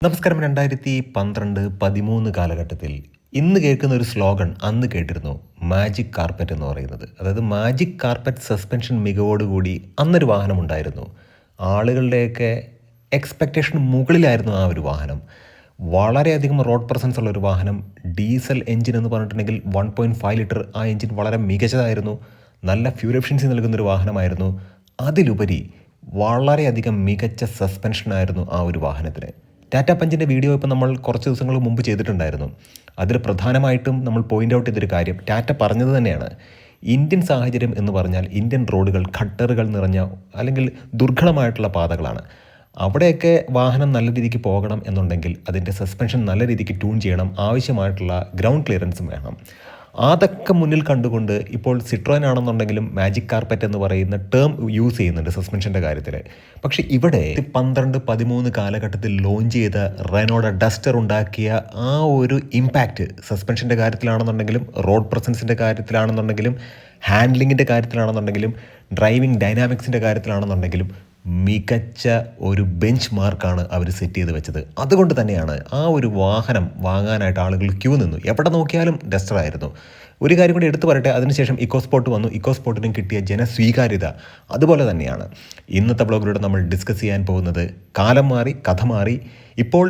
നമസ്കാരം. 2012-13 കാലഘട്ടത്തിൽ ഇന്ന് കേൾക്കുന്ന ഒരു സ്ലോഗൻ അന്ന് കേട്ടിരുന്നു. മാജിക് കാർപ്പറ്റ് എന്ന് പറയുന്നത്. അതായത് മാജിക് കാർപ്പറ്റ് സസ്പെൻഷൻ മികവോടുകൂടി അന്നൊരു വാഹനമുണ്ടായിരുന്നു. ആളുകളുടെയൊക്കെ എക്സ്പെക്റ്റേഷൻ മുകളിലായിരുന്നു ആ ഒരു വാഹനം. വളരെയധികം റോഡ് പ്രസൻസ് ഉള്ള ഒരു വാഹനം. ഡീസൽ എഞ്ചിൻ എന്ന് പറഞ്ഞിട്ടുണ്ടെങ്കിൽ 1.5 ലിറ്റർ. ആ എഞ്ചിൻ വളരെ മികച്ചതായിരുന്നു. നല്ല ഫ്യൂൽ എഫിഷ്യൻസി നൽകുന്നൊരു വാഹനമായിരുന്നു. അതിലുപരി വളരെയധികം മികച്ച സസ്പെൻഷനായിരുന്നു ആ ഒരു വാഹനത്തിന്. ടാറ്റ പഞ്ചിൻ്റെ വീഡിയോ ഇപ്പോൾ നമ്മൾ കുറച്ച് ദിവസങ്ങൾ മുമ്പ് ചെയ്തിട്ടുണ്ടായിരുന്നു. അതിൽ പ്രധാനമായിട്ടും നമ്മൾ പോയിൻ്റ് ഔട്ട് ചെയ്തൊരു കാര്യം ടാറ്റ പറഞ്ഞത് തന്നെയാണ്. ഇന്ത്യൻ സാഹചര്യം എന്ന് പറഞ്ഞാൽ ഇന്ത്യൻ റോഡുകൾ ഖട്ടറുകൾ നിറഞ്ഞ അല്ലെങ്കിൽ ദുർഘടമായിട്ടുള്ള പാതകളാണ്. അവിടെയൊക്കെ വാഹനം നല്ല രീതിക്ക് പോകണം എന്നുണ്ടെങ്കിൽ അതിൻ്റെ സസ്പെൻഷൻ നല്ല രീതിക്ക് ട്യൂൺ ചെയ്യണം. ആവശ്യമായിട്ടുള്ള ഗ്രൗണ്ട് ക്ലിയറൻസും വേണം. അതൊക്കെ മുന്നിൽ കണ്ടുകൊണ്ട് ഇപ്പോൾ സിട്രോൻ ആണെന്നുണ്ടെങ്കിലും മാജിക് കാർപ്പറ്റ് എന്ന് പറയുന്ന ടേം യൂസ് ചെയ്യുന്നുണ്ട് സസ്പെൻഷൻ്റെ കാര്യത്തിൽ. പക്ഷേ ഇവിടെ 12-13 കാലഘട്ടത്തിൽ ലോഞ്ച് ചെയ്ത റെനോയുടെ ഡസ്റ്റർ ഉണ്ടാക്കിയ ആ ഒരു ഇമ്പാക്റ്റ് സസ്പെൻഷൻ്റെ കാര്യത്തിലാണെന്നുണ്ടെങ്കിലും റോഡ് പ്രസൻസിൻ്റെ കാര്യത്തിലാണെന്നുണ്ടെങ്കിലും ഹാൻഡ്ലിങ്ങിൻ്റെ കാര്യത്തിലാണെന്നുണ്ടെങ്കിലും ഡ്രൈവിംഗ് ഡൈനാമിക്സിൻ്റെ കാര്യത്തിലാണെന്നുണ്ടെങ്കിലും മികച്ച ഒരു ബെഞ്ച് മാർക്കാണ് അവർ സെറ്റ് ചെയ്ത് വെച്ചത്. അതുകൊണ്ട് തന്നെയാണ് ആ ഒരു വാഹനം വാങ്ങാനായിട്ട് ആളുകൾ ക്യൂ നിന്നു. എവിടെ നോക്കിയാലും ഡസ്റ്റർ ആയിരുന്നു. ഒരു കാര്യം കൂടി എടുത്തു പറയട്ടെ, അതിനുശേഷം ഇക്കോസ്പോർട്ട് വന്നു. ഇക്കോസ്പോർട്ടിനും കിട്ടിയ ജനസ്വീകാര്യത അതുപോലെ തന്നെയാണ്. ഇന്നത്തെ ബ്ലോഗിലൂടെ നമ്മൾ ഡിസ്കസ് ചെയ്യാൻ പോകുന്നത് കാലം മാറി, കഥ മാറി. ഇപ്പോൾ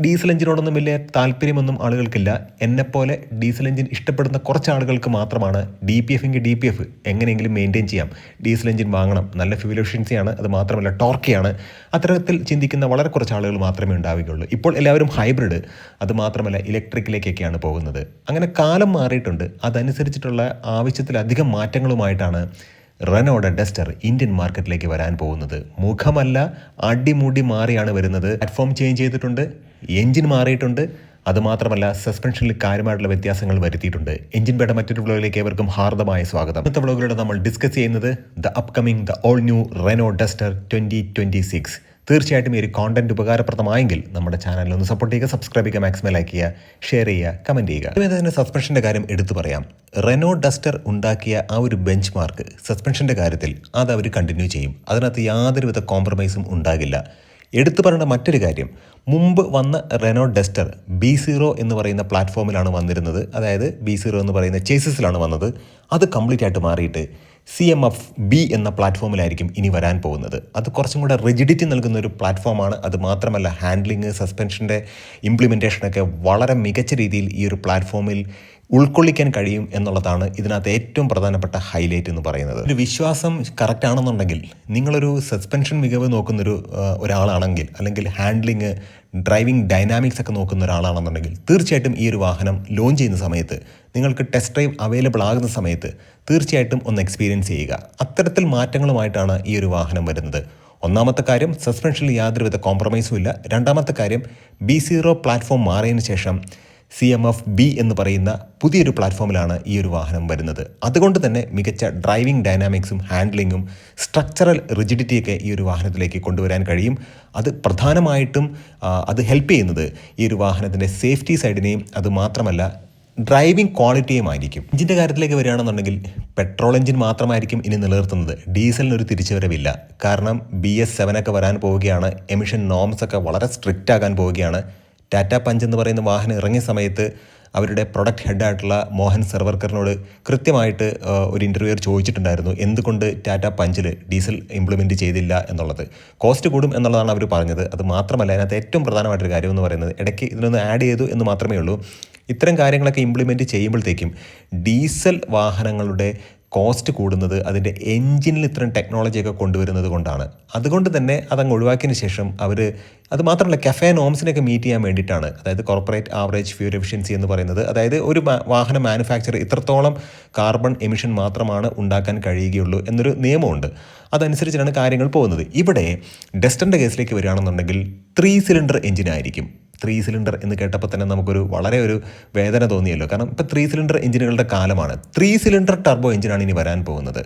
ഡീസൽ എഞ്ചിനോടൊന്നും വലിയ താല്പര്യമൊന്നും ആളുകൾക്കില്ല. എന്നെപ്പോലെ ഡീസൽ എഞ്ചിൻ ഇഷ്ടപ്പെടുന്ന കുറച്ച് ആളുകൾക്ക് മാത്രമാണ് DPF എങ്ങനെയെങ്കിലും മെയിൻറ്റെയിൻ ചെയ്യാം, ഡീസൽ എഞ്ചിൻ വാങ്ങണം, നല്ല ഫ്യൂൽ എഫിഷ്യൻസിയാണ്, അത് മാത്രമല്ല ടോർക്കിയാണ്, അത്തരത്തിൽ ചിന്തിക്കുന്ന വളരെ കുറച്ച് ആളുകൾ മാത്രമേ ഉണ്ടാവുകയുള്ളൂ. ഇപ്പോൾ എല്ലാവരും ഹൈബ്രിഡ്, അത് മാത്രമല്ല ഇലക്ട്രിക്കിലേക്കൊക്കെയാണ് പോകുന്നത്. അങ്ങനെ കാലം മാറിയിട്ടുണ്ട്. അതനുസരിച്ചിട്ടുള്ള ആവശ്യത്തിലധികം മാറ്റങ്ങളുമായിട്ടാണ് റെനോയുടെ ഡസ്റ്റർ ഇന്ത്യൻ മാർക്കറ്റിലേക്ക് വരാൻ പോകുന്നത്. മുഖമല്ല, അടിമുടി മാറിയാണ് വരുന്നത്. പ്ലാറ്റ്ഫോം ചേഞ്ച് ചെയ്തിട്ടുണ്ട്, എഞ്ചിൻ മാറിയിട്ടുണ്ട്, അതുമാത്രമല്ല സസ്പെൻഷനിൽ കാര്യമായിട്ടുള്ള വ്യത്യാസങ്ങൾ വരുത്തിയിട്ടുണ്ട്. എഞ്ചിൻ ബേയുടെ മറ്റൊരു വ്ലോഗിലേക്ക് ഏവർക്കും ഹാർദമായ സ്വാഗതം. ഇന്നത്തെ വ്ലോഗിലൂടെ നമ്മൾ ഡിസ്കസ് ചെയ്യുന്നത് the all new Renault Duster 2026. തീർച്ചയായിട്ടും ഈ ഒരു കോണ്ടന്റ് ഉപകാരപ്രദമായെങ്കിൽ നമ്മുടെ ചാനലിൽ ഒന്ന് സപ്പോർട്ട് ചെയ്യുക, സബ്സ്ക്രൈബ് ചെയ്യുക, മാക്സിമം ലൈക്ക് ചെയ്യുക, ഷെയർ ചെയ്യുക, കമൻറ്റ് ചെയ്യുക. അതുപോലെ തന്നെ സസ്പെൻഷൻ്റെ കാര്യം എടുത്തു പറയാം. റെനോ ഡസ്റ്റർ ഉണ്ടാക്കിയ ആ ഒരു ബെഞ്ച് മാർക്ക് സസ്പെൻഷൻ്റെ കാര്യത്തിൽ അത് അവർ കണ്ടിന്യൂ ചെയ്യും. അതിനകത്ത് യാതൊരുവിധ കോംപ്രമൈസും ഉണ്ടാകില്ല. എടുത്തു പറയേണ്ട മറ്റൊരു കാര്യം, മുമ്പ് വന്ന റെനോ ഡസ്റ്റർ B0 എന്ന് പറയുന്ന പ്ലാറ്റ്ഫോമിലാണ് വന്നിരുന്നത്. അതായത് B0 എന്ന് പറയുന്ന ചേസിസിലാണ് വന്നത്. അത് കംപ്ലീറ്റ് ആയിട്ട് മാറിയിട്ട് CMF-B എന്ന പ്ലാറ്റ്ഫോമിലായിരിക്കും ഇനി വരാൻ പോകുന്നത്. അത് കുറച്ചും കൂടെ റിജിഡിറ്റി നൽകുന്ന ഒരു പ്ലാറ്റ്ഫോമാണ്. അത് മാത്രമല്ല ഹാൻഡ്ലിങ്, സസ്പെൻഷൻ്റെ ഇംപ്ലിമെൻറ്റേഷനൊക്കെ വളരെ മികച്ച രീതിയിൽ ഈ ഒരു പ്ലാറ്റ്ഫോമിൽ ഉൾക്കൊള്ളിക്കാൻ കഴിയും എന്നുള്ളതാണ് ഇതിനകത്ത് ഏറ്റവും പ്രധാനപ്പെട്ട ഹൈലൈറ്റ് എന്ന് പറയുന്നത്. ഒരു വിശ്വാസം കറക്റ്റ് ആണെന്നുണ്ടെങ്കിൽ, നിങ്ങളൊരു സസ്പെൻഷൻ മികവ് നോക്കുന്നൊരു ഒരാളാണെങ്കിൽ, അല്ലെങ്കിൽ ഹാൻഡ്ലിങ്, ഡ്രൈവിംഗ് ഡൈനാമിക്സ് ഒക്കെ നോക്കുന്ന ഒരാളാണെന്നുണ്ടെങ്കിൽ തീർച്ചയായിട്ടും ഈ ഒരു വാഹനം ലോഞ്ച് ചെയ്യുന്ന സമയത്ത്, നിങ്ങൾക്ക് ടെസ്റ്റ് ഡ്രൈവ് അവൈലബിൾ ആകുന്ന സമയത്ത് തീർച്ചയായിട്ടും ഒന്ന് എക്സ്പീരിയൻസ് ചെയ്യുക. അത്തരത്തിൽ മാറ്റങ്ങളുമായിട്ടാണ് ഈ ഒരു വാഹനം വരുന്നത്. ഒന്നാമത്തെ കാര്യം, സസ്പെൻഷനിൽ യാതൊരുവിധ കോംപ്രമൈസും ഇല്ല. രണ്ടാമത്തെ കാര്യം, B0 പ്ലാറ്റ്ഫോം മാറിയതിന് ശേഷം CMF-B എന്ന് പറയുന്ന പുതിയൊരു പ്ലാറ്റ്ഫോമിലാണ് ഈ ഒരു വാഹനം വരുന്നത്. അതുകൊണ്ട് തന്നെ മികച്ച ഡ്രൈവിംഗ് ഡൈനാമിക്സും ഹാൻഡ്ലിങ്ങും സ്ട്രക്ചറൽ റിജിഡിറ്റിയൊക്കെ ഈ ഒരു വാഹനത്തിലേക്ക് കൊണ്ടുവരാൻ കഴിയും. അത് പ്രധാനമായിട്ടും അത് ഹെൽപ്പ് ചെയ്യുന്നത് ഈ ഒരു വാഹനത്തിൻ്റെ സേഫ്റ്റി സൈഡിനെയും അതുമാത്രമല്ല ഡ്രൈവിംഗ് ക്വാളിറ്റിയുമായിരിക്കും. എഞ്ചിൻ്റെ കാര്യത്തിലേക്ക് വരികയാണെന്നുണ്ടെങ്കിൽ പെട്രോൾ എഞ്ചിൻ മാത്രമായിരിക്കും ഇനി നിലനിർത്തുന്നത്. ഡീസലിനൊരു തിരിച്ചുവരവില്ല. കാരണം BS7 ഒക്കെ വരാൻ പോവുകയാണ്. എമിഷൻ നോംസ് ഒക്കെ വളരെ സ്ട്രിക്റ്റ് ആകാൻ പോവുകയാണ്. ടാറ്റ പഞ്ച് എന്ന് പറയുന്ന വാഹനം ഇറങ്ങിയ സമയത്ത് അവരുടെ പ്രൊഡക്റ്റ് ഹെഡായിട്ടുള്ള മോഹൻ സർവർക്കറിനോട് കൃത്യമായിട്ട് ഒരു ഇൻ്റർവ്യൂർ ചോദിച്ചിട്ടുണ്ടായിരുന്നു, എന്തുകൊണ്ട് ടാറ്റ പഞ്ചിൽ ഡീസൽ ഇംപ്ലിമെൻറ്റ് ചെയ്തില്ല എന്നുള്ളത്. കോസ്റ്റ് കൂടും എന്നുള്ളതാണ് അവർ പറഞ്ഞത്. അത് മാത്രമല്ല, അതിനകത്ത് ഏറ്റവും പ്രധാനമായിട്ടൊരു കാര്യം എന്ന് പറയുന്നത്, ഇടയ്ക്ക് ഇതിനൊന്ന് ആഡ് ചെയ്തു എന്ന് മാത്രമേ ഉള്ളൂ, ഇത്തരം കാര്യങ്ങളൊക്കെ ഇംപ്ലിമെൻറ്റ് ചെയ്യുമ്പോഴത്തേക്കും ഡീസൽ വാഹനങ്ങളുടെ കോസ്റ്റ് കൂടുന്നത് അതിൻ്റെ എൻജിനിൽ ഇത്തരം ടെക്നോളജിയൊക്കെ കൊണ്ടുവരുന്നത് കൊണ്ടാണ്. അതുകൊണ്ട് തന്നെ അതങ്ങ് ഒഴിവാക്കിയതിന് ശേഷം അവർ, അത് മാത്രമല്ല കഫേ നോംസിനൊക്കെ മീറ്റ് ചെയ്യാൻ വേണ്ടിയിട്ടാണ്, അതായത് കോർപ്പറേറ്റ് ആവറേജ് ഫ്യൂൽ എഫിഷ്യൻസി എന്ന് പറയുന്നത്, അതായത് ഒരു വാഹന മാനുഫാക്ചർ ഇത്രത്തോളം കാർബൺ എമിഷൻ മാത്രമാണ് ഉണ്ടാക്കാൻ കഴിയുകയുള്ളൂ എന്നൊരു നിയമമുണ്ട്. അതനുസരിച്ചാണ് കാര്യങ്ങൾ പോകുന്നത്. ഇവിടെ ഡസ്റ്ററിൻ്റെ കേസിലേക്ക് വരികയാണെന്നുണ്ടെങ്കിൽ 3 സിലിണ്ടർ എഞ്ചിനായിരിക്കും. 3 സിലിണ്ടർ എന്ന് കേട്ടപ്പോൾ തന്നെ നമുക്കൊരു വളരെ ഒരു വേദന തോന്നിയല്ലോ. കാരണം ഇപ്പോൾ 3 സിലിണ്ടർ എഞ്ചിനുകളുടെ കാലമാണ്. 3 സിലിണ്ടർ ടർബോ എഞ്ചിനാണ് ഇനി വരാൻ പോകുന്നത്.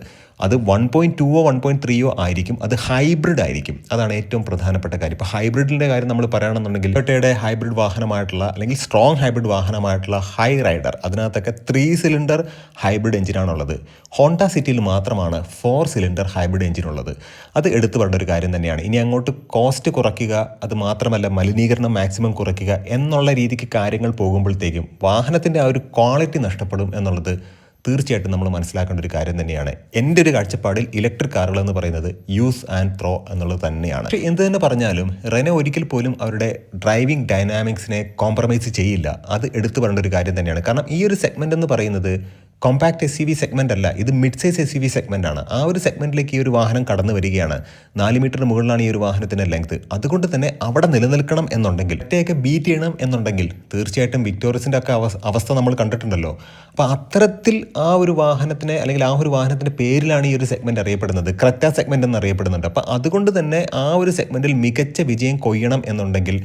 അത് 1.2 1.3 ആയിരിക്കും. അത് ഹൈബ്രിഡ് ആയിരിക്കും. അതാണ് ഏറ്റവും പ്രധാനപ്പെട്ട കാര്യം. ഇപ്പോൾ ഹൈബ്രിഡിൻ്റെ കാര്യം നമ്മൾ പറയുകയാണെന്നുണ്ടെങ്കിൽ ടൊയോട്ടയുടെ ഹൈബ്രിഡ് വാഹനമായിട്ടുള്ള അല്ലെങ്കിൽ സ്ട്രോങ് ഹൈബ്രിഡ് വാഹനമായിട്ടുള്ള ഹൈ റൈഡർ, അതിനകത്തൊക്കെ 3 സിലിണ്ടർ ഹൈബ്രിഡ് എഞ്ചിനാണുള്ളത്. ഹോണ്ട സിറ്റിയിൽ മാത്രമാണ് 4 സിലിണ്ടർ ഹൈബ്രിഡ് എഞ്ചിനുള്ളത്. അത് എടുത്തു പറഞ്ഞ ഒരു കാര്യം തന്നെയാണ്. ഇനി അങ്ങോട്ട് കോസ്റ്റ് കുറയ്ക്കുക, അത് മാത്രമല്ല മലിനീകരണം മാക്സിമം കുറയ്ക്കുക എന്നുള്ള രീതിക്ക് കാര്യങ്ങൾ പോകുമ്പോഴത്തേക്കും വാഹനത്തിൻ്റെ ആ ഒരു ക്വാളിറ്റി നഷ്ടപ്പെടും എന്നുള്ളത് തീർച്ചയായിട്ടും നമ്മൾ മനസ്സിലാക്കേണ്ട ഒരു കാര്യം തന്നെയാണ്. എൻ്റെ ഒരു കാഴ്ചപ്പാടിൽ ഇലക്ട്രിക് കാറുകൾ എന്ന് പറയുന്നത് യൂസ് ആൻഡ് ത്രോ എന്നുള്ളത് തന്നെയാണ്. പക്ഷേ എന്ത് തന്നെ പറഞ്ഞാലും റെനോ ഒരിക്കൽ പോലും അവരുടെ ഡ്രൈവിംഗ് ഡൈനാമിക്സിനെ കോംപ്രമൈസ് ചെയ്യില്ല. അത് എടുത്തു പറയേണ്ട ഒരു കാര്യം തന്നെയാണ്. കാരണം ഈ ഒരു സെഗ്മെൻ്റ് എന്ന് പറയുന്നത് കോമ്പാക്ട് SUV സെഗ്മെൻ്റ് അല്ല, ഇത് മിഡ് സൈസ് SUV സെഗ്മെൻ്റ് ആണ്. ആ ഒരു സെഗ്മെൻറ്റിലേക്ക് ഈ ഒരു വാഹനം കടന്നു വരികയാണ്. 4 മീറ്ററിന് മുകളിലാണ് ഈ ഒരു വാഹനത്തിൻ്റെ ലെങ്ത്. അതുകൊണ്ട് തന്നെ അവിടെ നിലനിൽക്കണം എന്നുണ്ടെങ്കിൽ ഒറ്റയൊക്കെ ബീറ്റ് ചെയ്യണം എന്നുണ്ടെങ്കിൽ തീർച്ചയായിട്ടും വിക്ടോറിയസിൻ്റെ ഒക്കെ അവസ്ഥ നമ്മൾ കണ്ടിട്ടുണ്ടല്ലോ. അപ്പോൾ അത്തരത്തിൽ ആ ഒരു വാഹനത്തിനെ അല്ലെങ്കിൽ ആ ഒരു വാഹനത്തിൻ്റെ പേരിലാണ് ഈ ഒരു സെഗ്മെൻറ്റ് അറിയപ്പെടുന്നത്. ക്രെറ്റ സെഗ്മെൻ്റ് എന്ന് അറിയപ്പെടുന്നുണ്ട്. അപ്പോൾ അതുകൊണ്ട് തന്നെ ആ ഒരു സെഗ്മെൻറ്റിൽ മികച്ച വിജയം കൊയ്യണം എന്നുണ്ടെങ്കിൽ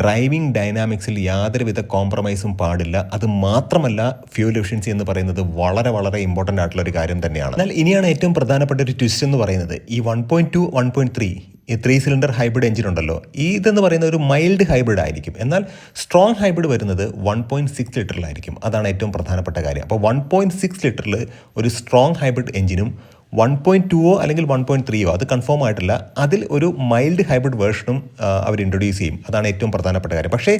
ഡ്രൈവിംഗ് ഡൈനാമിക്സിൽ യാതൊരുവിധ കോംപ്രമൈസും പാടില്ല. അത് മാത്രമല്ല ഫ്യൂൽ എഫിഷ്യൻസി എന്ന് പറയുന്നത് വളരെ വളരെ ഇമ്പോർട്ടൻ്റ് ആയിട്ടുള്ള ഒരു കാര്യം തന്നെയാണ്. എന്നാൽ ഇനിയാണ് ഏറ്റവും പ്രധാനപ്പെട്ട ഒരു ട്വിസ്റ്റ് എന്ന് പറയുന്നത് ഈ 1.2 1.3 ഈ 3 സിലിണ്ടർ ഹൈബ്രിഡ് എഞ്ചിൻ ഉണ്ടല്ലോ, ഇതെന്ന് പറയുന്ന ഒരു മൈൽഡ് ഹൈബ്രിഡ് ആയിരിക്കും. എന്നാൽ സ്ട്രോങ് ഹൈബ്രിഡ് വരുന്നത് 1.6 ലിറ്ററിലായിരിക്കും. അതാണ് ഏറ്റവും പ്രധാനപ്പെട്ട കാര്യം. അപ്പോൾ 1.6 ലിറ്ററിൽ ഒരു സ്ട്രോങ് ഹൈബ്രിഡ് എഞ്ചിനും 1.2 അല്ലെങ്കിൽ 1.3 അത് കൺഫേം ആയിട്ടില്ല, അതിൽ ഒരു മൈൽഡ് ഹൈബ്രിഡ് വേർഷനും അവർ ഇൻട്രൊഡ്യൂസ് ചെയ്യും. അതാണ് ഏറ്റവും പ്രധാനപ്പെട്ട കാര്യം. പക്ഷേ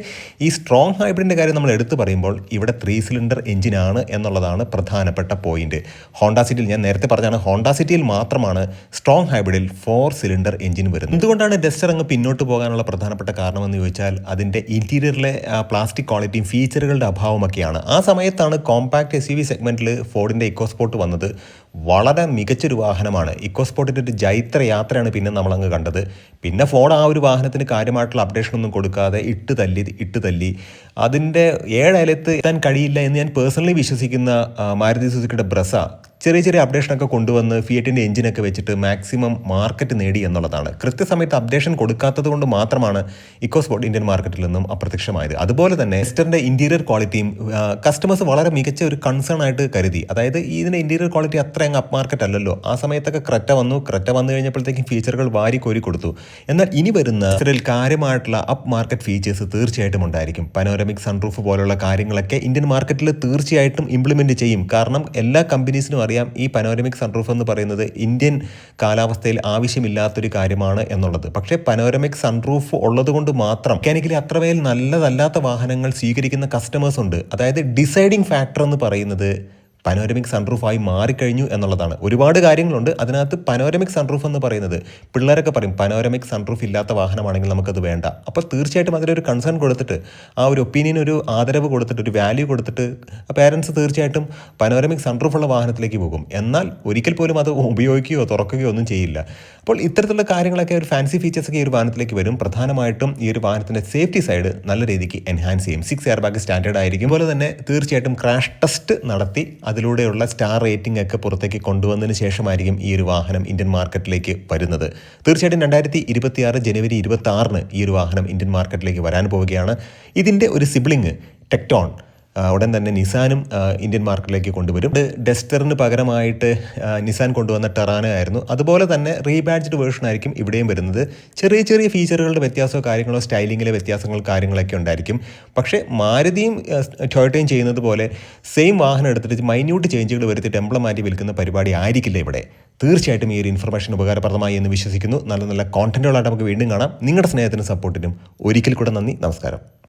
ഈ സ്ട്രോങ് ഹൈബ്രിഡിൻ്റെ കാര്യം നമ്മൾ എടുത്തു പറയുമ്പോൾ ഇവിടെ 3 സിലിണ്ടർ എഞ്ചിനാണ് എന്നുള്ളതാണ് പ്രധാനപ്പെട്ട പോയിന്റ്. ഹോണ്ട സിറ്റിയിൽ ഞാൻ നേരത്തെ പറഞ്ഞാണ്, ഹോണ്ട സിറ്റിയിൽ മാത്രമാണ് സ്ട്രോങ് ഹൈബ്രിഡിൽ 4 സിലിണ്ടർ എഞ്ചിൻ വരുന്നത്. എന്തുകൊണ്ടാണ് ഡസ്റ്റർ അങ്ങ് പിന്നോട്ട് പോകാനുള്ള പ്രധാനപ്പെട്ട കാരണമെന്ന് ചോദിച്ചാൽ അതിൻ്റെ ഇൻറ്റീരിയറിലെ പ്ലാസ്റ്റിക് ക്വാളിറ്റിയും ഫീച്ചറുകളുടെ അഭാവമൊക്കെയാണ്. ആ സമയത്താണ് കോമ്പാക്ട് SUV സെഗ്മെൻറ്റിൽ ഫോർഡിൻ്റെ ഇക്കോസ്പോർട്ട് വന്നത്. വളരെ മികച്ചൊരു വാഹനമാണ്. ഇക്കോസ്പോർട്ടിൻ്റെ ഒരു ജൈത്ര യാത്രയാണ് പിന്നെ നമ്മളങ്ങ് കണ്ടത്. പിന്നെ ഫോർഡ് ആ ഒരു വാഹനത്തിന് കാര്യമായിട്ടുള്ള അപ്ഡേഷനൊന്നും കൊടുക്കാതെ ഇട്ട് തല്ലി അതിൻ്റെ 7 അയലത്ത് എത്താൻ കഴിയില്ല എന്ന് ഞാൻ പേഴ്സണലി വിശ്വസിക്കുന്ന മാരുതി സുസുക്കിയുടെ ബ്രസ ചെറിയ അപ്ഡേഷനൊക്കെ കൊണ്ടുവന്ന് ഫിയറ്റിൻ്റെ എഞ്ചിനൊക്കെ വെച്ചിട്ട് മാക്സിമം മാർക്കറ്റ് നേടി എന്നുള്ളതാണ്. കൃത്യസമയത്ത് അപ്ഡേഷൻ കൊടുക്കാത്തത് കൊണ്ട് മാത്രമാണ് ഇക്കോസ്പോർട്ട് ഇന്ത്യൻ മാർക്കറ്റിൽ നിന്നും അപ്രത്യക്ഷമായത്. അതുപോലെ തന്നെ ഡസ്റ്ററിൻ്റെ ഇൻറ്റീരിയർ ക്വാളിറ്റിയും കസ്റ്റമേഴ്സ് വളരെ മികച്ച ഒരു കൺസേൺ ആയിട്ട് കരുതി. അതായത് ഇതിൻ്റെ ഇൻറ്റീരിയർ ക്വാളിറ്റി അത്ര അങ്ങ് അപ്പ് മാർക്കറ്റ് അല്ലല്ലോ. ആ സമയത്തൊക്കെ ക്രെറ്റ വന്നു കഴിഞ്ഞപ്പോഴത്തേക്കും ഫീച്ചറുകൾ വാരി കോരി കൊടുത്തു. എന്നാൽ ഇനി വരുന്ന ഡസ്റ്ററിൽ കാര്യമായിട്ടുള്ള അപ്പ് മാർക്കറ്റ് ഫീച്ചേഴ്സ് തീർച്ചയായിട്ടും ഉണ്ടായിരിക്കും. പനോരമിക് സൺറൂഫ് പോലുള്ള കാര്യങ്ങളൊക്കെ ഇന്ത്യൻ മാർക്കറ്റിൽ തീർച്ചയായിട്ടും ഇംപ്ലിമെൻറ്റ് ചെയ്യും. കാരണം എല്ലാ കമ്പനീസിനും അറിയാം ഈ പനോരമിക് സൺറൂഫ് എന്ന് പറയുന്നത് ഇന്ത്യൻ കാലാവസ്ഥയിൽ ആവശ്യമില്ലാത്തൊരു കാര്യമാണ് എന്നുള്ളത്. പക്ഷേ പനോരമിക് സൺറൂഫ് ഉള്ളത് കൊണ്ട് മാത്രം മെക്കാനിക്കലി അത്രമേൽ നല്ലതല്ലാത്ത വാഹനങ്ങൾ സ്വീകരിക്കുന്ന കസ്റ്റമേഴ്സ് ഉണ്ട്. അതായത് ഡിസൈഡിങ് ഫാക്ടർ എന്ന് പറയുന്നത് പനോരമിക് സൺറൂഫായി മാറിക്കഴിഞ്ഞു എന്നുള്ളതാണ്. ഒരുപാട് കാര്യങ്ങളുണ്ട് അതിനകത്ത്. പനോരമിക് സൺറൂഫ് എന്ന് പറയുന്നത് പിള്ളേരൊക്കെ പറയും പനോരമിക് സൺറൂഫ് ഇല്ലാത്ത വാഹനമാണെങ്കിൽ നമുക്കത് വേണ്ട. അപ്പോൾ തീർച്ചയായിട്ടും അതിലൊരു കൺസേൺ കൊടുത്തിട്ട് ആ ഒരു ഒപ്പീനിയൻ ഒരു ആദരവ് കൊടുത്തിട്ട് ഒരു വാല്യൂ കൊടുത്തിട്ട് പേരൻസ് തീർച്ചയായിട്ടും പനോരമിക് സൺറൂഫുള്ള വാഹനത്തിലേക്ക് പോകും. എന്നാൽ ഒരിക്കൽ പോലും അത് ഉപയോഗിക്കുകയോ തുറക്കുകയോ ഒന്നും ചെയ്യില്ല. അപ്പോൾ ഇത്തരത്തിലുള്ള കാര്യങ്ങളൊക്കെ ഒരു ഫാൻസി ഫീച്ചേഴ്സൊക്കെ ഈ ഒരു വാഹനത്തിലേക്ക് വരും. പ്രധാനമായിട്ടും ഈ ഒരു വാഹനത്തിൻ്റെ സേഫ്റ്റി സൈഡ് നല്ല രീതിക്ക് എൻഹാൻസ് ചെയ്യും. 6 എയർ ബാഗ് സ്റ്റാൻഡേർഡ് ആയിരിക്കും. അതുപോലെ തന്നെ തീർച്ചയായിട്ടും ക്രാഷ് ടെസ്റ്റ് നടത്തി അതിലൂടെയുള്ള സ്റ്റാർ റേറ്റിംഗ് ഒക്കെ പുറത്തേക്ക് കൊണ്ടുവന്നതിന് ശേഷമായിരിക്കും ഈ ഒരു വാഹനം ഇന്ത്യൻ മാർക്കറ്റിലേക്ക് വരുന്നത്. തീർച്ചയായിട്ടും 2026 ജനുവരി 26 ഈ ഒരു വാഹനം ഇന്ത്യൻ മാർക്കറ്റിലേക്ക് വരാൻ പോവുകയാണ്. ഇതിൻ്റെ ഒരു സിബ്ലിങ് ടെക്ടോൺ ഉടൻ തന്നെ നിസാനും ഇന്ത്യൻ മാർക്കറ്റിലേക്ക് കൊണ്ടുവരും. ഡസ്റ്ററിന് പകരമായിട്ട് നിസാൻ കൊണ്ടുവന്ന ടെറാനോ ആയിരുന്നു. അതുപോലെ തന്നെ റീബാഡ്ജ്ഡ് വേർഷൻ ആയിരിക്കും ഇവിടെയും വരുന്നത്. ചെറിയ ഫീച്ചറുകളുടെ വ്യത്യാസമോ കാര്യങ്ങളോ സ്റ്റൈലിങ്ങിലെ വ്യത്യാസങ്ങൾ കാര്യങ്ങളൊക്കെ ഉണ്ടായിരിക്കും. പക്ഷേ മാരുതിയും ടൊയോട്ടയും ചെയ്യുന്നത് പോലെ സെയിം വാഹനം എടുത്തിട്ട് മൈന്യൂട്ട് ചേഞ്ചുകൾ വരുത്തിയിട്ട് എംബ്ലം മാറ്റി വിൽക്കുന്ന പരിപാടി ആയിരിക്കില്ല ഇവിടെ. തീർച്ചയായിട്ടും ഈ ഒരു ഇൻഫർമേഷൻ ഉപകാരപ്രദമായി എന്ന് വിശ്വസിക്കുന്നു. നല്ല കോണ്ടന്റുകളായിട്ട് നമുക്ക് വീണ്ടും കാണാം. നിങ്ങളുടെ സ്നേഹത്തിനും സപ്പോർട്ടിനും ഒരിക്കൽ കൂടെ നന്ദി. നമസ്കാരം.